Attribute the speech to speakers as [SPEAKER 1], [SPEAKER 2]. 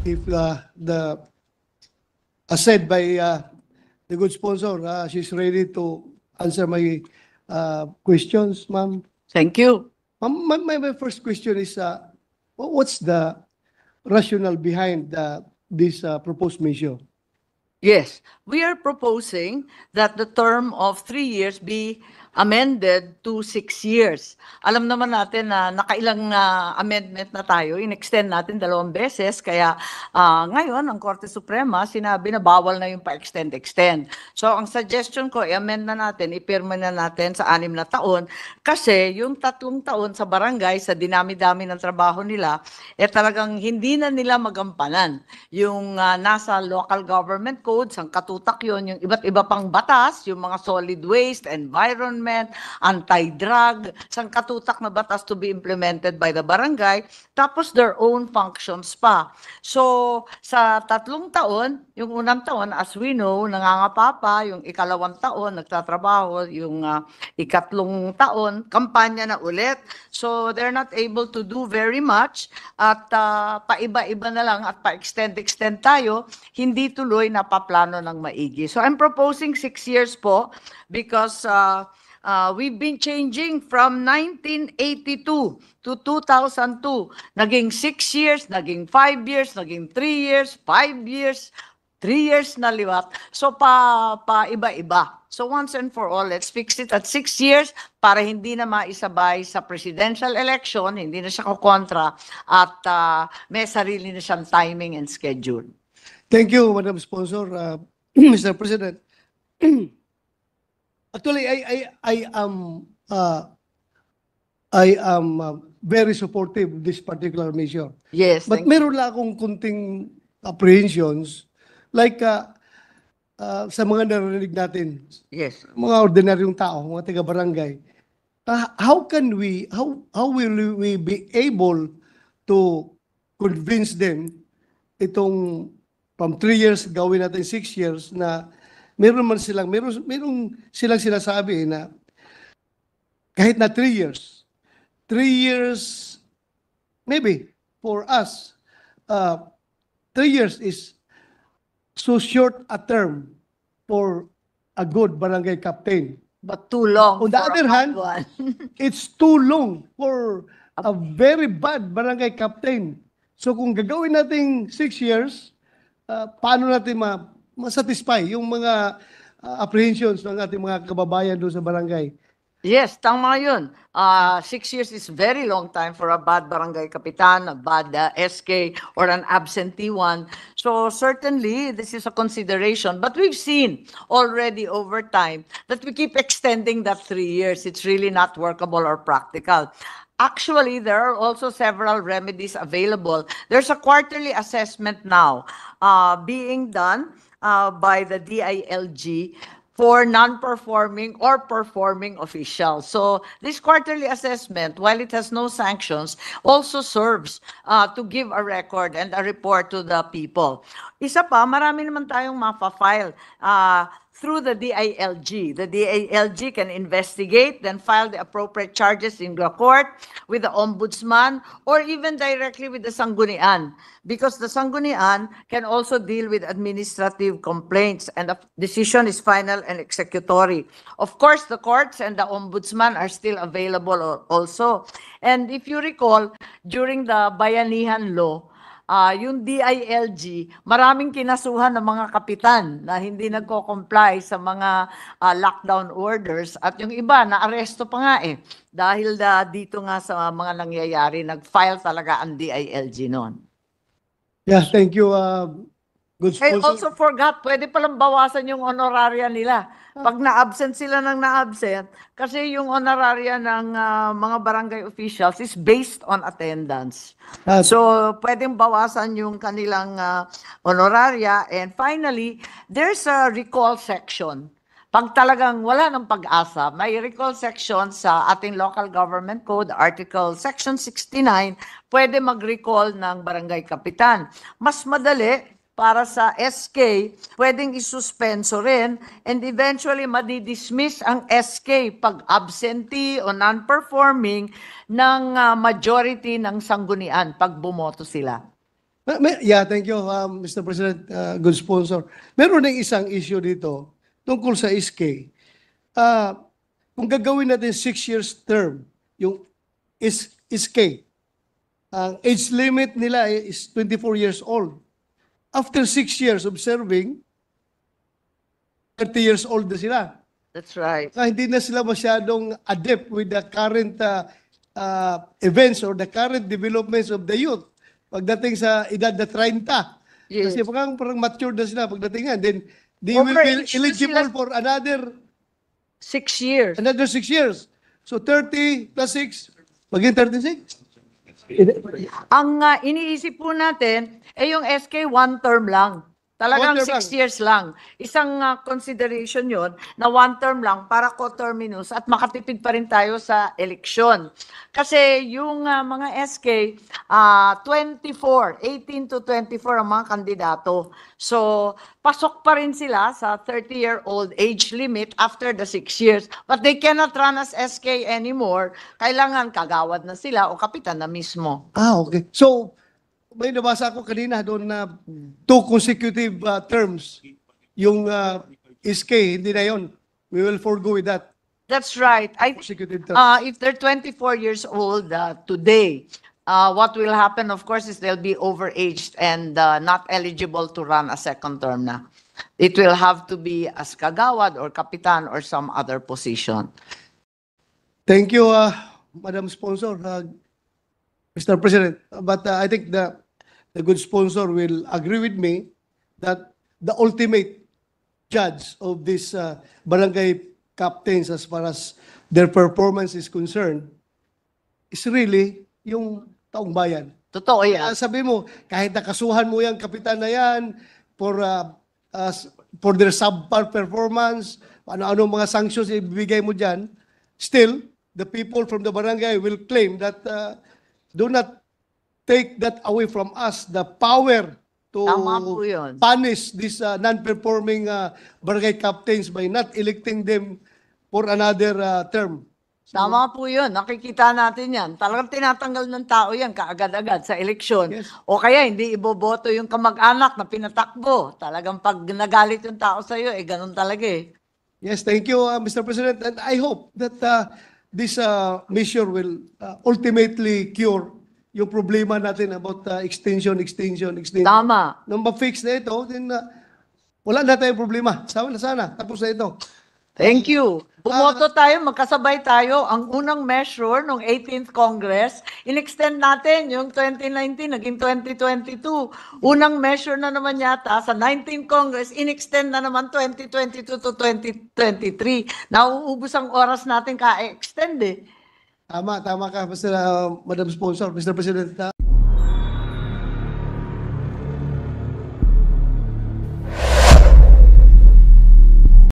[SPEAKER 1] if the as said by the good sponsor, she's ready to answer my questions, ma'am.
[SPEAKER 2] Thank you.
[SPEAKER 1] My first question is, what's the rationale behind this proposed measure?
[SPEAKER 2] Yes, we are proposing that the term of 3 years be amended to 6 years. Alam naman natin na nakailang amendment na tayo, in-extend natin 2 beses, kaya ngayon ang Korte Suprema sinabi na bawal na yung pa-extend. So ang suggestion ko, i-amend na natin, ipirma na natin sa 6 na taon, kasi yung 3 taon sa barangay, sa dinami-dami ng trabaho nila, talagang hindi na nila magampanan. Yung nasa local government codes, ang katutak yun, yung iba't iba pang batas, yung mga solid waste, environment, anti-drug, sang katutak na batas to be implemented by the barangay, tapos their own functions pa. So, sa 3 taon, yung unang taon, as we know, nangangapapa, yung 2nd taon, nagtatrabaho, yung 3 taon, kampanya na ulit. So, they're not able to do very much at paiba-iba na lang at pa-extend tayo, hindi tuloy na paplano ng maigi. So, I'm proposing 6 years po because we've been changing from 1982 to 2002. Naging 6 years, naging 5 years, naging 3 years, 5 years, 3 years na liwat. So iba-iba. So once and for all, let's fix it at 6 years para hindi na maisabay sa presidential election, hindi na siya kukontra at may sarili na siyang timing and schedule.
[SPEAKER 1] Thank you, Madam Sponsor. Mr. President. Actually, I am very supportive of this particular measure.
[SPEAKER 2] Yes,
[SPEAKER 1] But meron lang akong kunting apprehensions like sa mga narinig natin,
[SPEAKER 2] yes.
[SPEAKER 1] mga ordinaryong tao, mga taga-barangay. How will we be able to convince them itong from 3 years gawin natin 6 years na meron silang sinasabi na kahit na 3 years, maybe for us, 3 years is so short a term for a good barangay captain.
[SPEAKER 2] But too long.
[SPEAKER 1] On the
[SPEAKER 2] for
[SPEAKER 1] other
[SPEAKER 2] a
[SPEAKER 1] hand,
[SPEAKER 2] bad one.
[SPEAKER 1] it's too long for a very bad barangay captain. So kung gagawin natin 6 years, paano natin masatisfy yung mga apprehensions ng ating mga kababayan doon sa barangay?
[SPEAKER 2] Yes, tama yun. 6 years is very long time for a bad barangay kapitan, a bad SK, or an absentee one. So certainly, this is a consideration. But we've seen already over time that we keep extending that 3 years. It's really not workable or practical. Actually, there are also several remedies available. There's a quarterly assessment now being done by the DILG for non-performing or performing officials. So this quarterly assessment, while it has no sanctions, also serves to give a record and a report to the people. Isa pa, marami naman tayong mapa-file through the DILG. The DILG can investigate, then file the appropriate charges in the court with the ombudsman or even directly with the sanggunian, because the sanggunian can also deal with administrative complaints and the decision is final and executory. Of course, the courts and the ombudsman are still available also. And if you recall, during the Bayanihan Law, yung DILG, maraming kinasuhan ng mga kapitan na hindi nagko-comply sa mga lockdown orders at yung iba na-aresto pa nga dahil dito nga sa mga nangyayari, nag-file talaga ang DILG noon.
[SPEAKER 1] Yeah, thank you. Good
[SPEAKER 2] I
[SPEAKER 1] sponsor.
[SPEAKER 2] also forgot, pwede palang bawasan yung honoraria nila. Pag na-absent sila ng na-absent, kasi yung honoraria ng mga barangay officials is based on attendance. So, pwedeng bawasan yung kanilang honoraria. And finally, there's a recall section. Pag talagang wala ng pag-asa, may recall section sa ating local government code, article section 69, pwede mag-recall ng barangay kapitan. Mas madali, para sa SK, pwedeng isuspenso rin and eventually madidismiss ang SK pag absentee o non-performing ng majority ng sanggunian pag bumoto sila.
[SPEAKER 1] Yeah, thank you, Mr. President, good sponsor. Meron ng isang issue dito tungkol sa SK. Kung gagawin natin 6 years term, yung SK, ang age limit nila is 24 years old. After 6 years of serving, 30 years old na sila.
[SPEAKER 2] That's right.
[SPEAKER 1] Hindi na sila masyadong adept with the current events or the current developments of the youth. Pagdating sa edad na 30.
[SPEAKER 2] Yes.
[SPEAKER 1] Kasi parang mature na sila pagdating nga. Then they will
[SPEAKER 2] Overage
[SPEAKER 1] be
[SPEAKER 2] na
[SPEAKER 1] eligible
[SPEAKER 2] sila.
[SPEAKER 1] for another
[SPEAKER 2] 6 years.
[SPEAKER 1] 6 years. So 30 plus 6, maging 36?
[SPEAKER 2] Ang iniisip po natin, yung SK one term lang. Talagang
[SPEAKER 1] One term
[SPEAKER 2] 6 years lang. Isang consideration yon na one term lang para coterminus at makatipid pa rin tayo sa eleksyon. Kasi yung mga SK, 18 to 24 ang mga kandidato. So, pasok pa rin sila sa 30-year-old age limit after the 6 years. But they cannot run as SK anymore. Kailangan kagawad na sila o kapitan na mismo.
[SPEAKER 1] Okay. So, may nabasa ko kanina doon na 2 consecutive terms. Yung SK, hindi na yun. We will forgo with that.
[SPEAKER 2] That's right.
[SPEAKER 1] Consecutive terms.
[SPEAKER 2] If they're 24 years old today, what will happen, of course, is they'll be overaged and not eligible to run a second term na. It will have to be as kagawad or kapitan or some other position.
[SPEAKER 1] Thank you, Madam Sponsor, Mr. President. But I think the good sponsor will agree with me that the ultimate judge of this barangay captains as far as their performance is concerned is really yung taong bayan.
[SPEAKER 2] Totoo yan.
[SPEAKER 1] Sabi mo, kahit nakasuhan mo yung kapitan na yan for their subpar performance, ano-ano mga sanctions ibibigay mo dyan, still, the people from the barangay will claim that do not take that away from us, the power to
[SPEAKER 2] Tama po yun.
[SPEAKER 1] punish these non-performing barangay captains by not electing them for another term.
[SPEAKER 2] Tama po yun. Nakikita natin yan. Talagang tinatanggal ng tao yan kaagad-agad sa eleksyon.
[SPEAKER 1] Yes.
[SPEAKER 2] O kaya hindi iboboto yung kamag-anak na pinatakbo. Talagang pag nagalit yung tao sa'yo, ganun talaga eh.
[SPEAKER 1] Yes, thank you, Mr. President. And I hope that this measure will ultimately cure yung problema natin about extension.
[SPEAKER 2] Tama.
[SPEAKER 1] Nung ma-fix na ito, then wala na tayong problema. Sana, tapos na ito.
[SPEAKER 2] Thank you. Bumoto tayo, magkasabay tayo. Ang unang measure ng 18th Congress, in-extend natin yung 2019, naging 2022. Unang measure na naman yata sa 19th Congress, in-extend na naman 2022 to 2023. Nauubos ang oras natin ka-extend eh.
[SPEAKER 1] Tama ka, Madam Sponsor, Mr. President.